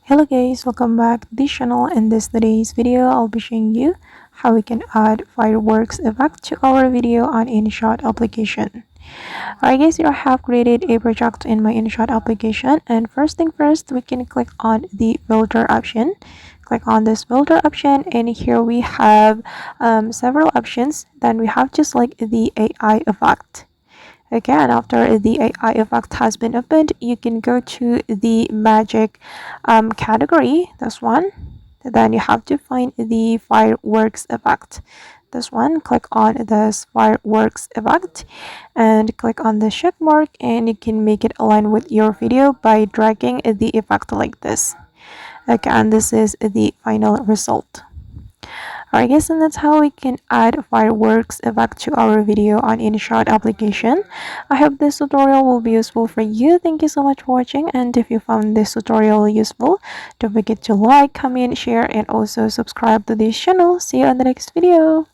Hello guys, welcome back to this channel. In today's video, I'll be showing you how we can add fireworks effect to our video on InShot application. Alright guys, here I have created a project in my InShot application, and first thing first, we can click on the filter option. Click on this filter option, and here we have several options. Then we have just like the AI effect. Again, after the AI effect has been opened, you can go to the magic category, this one. Then you have to find the fireworks effect. This one, click on this fireworks effect and click on the check mark, and you can make it align with your video by dragging the effect like this. Again, this is the final result. Alright guys, and that's how we can add fireworks effect to our video on InShot application. I hope this tutorial will be useful for you. Thank you so much for watching, and if you found this tutorial useful, don't forget to like, comment, share, and also subscribe to this channel. See you on the next video.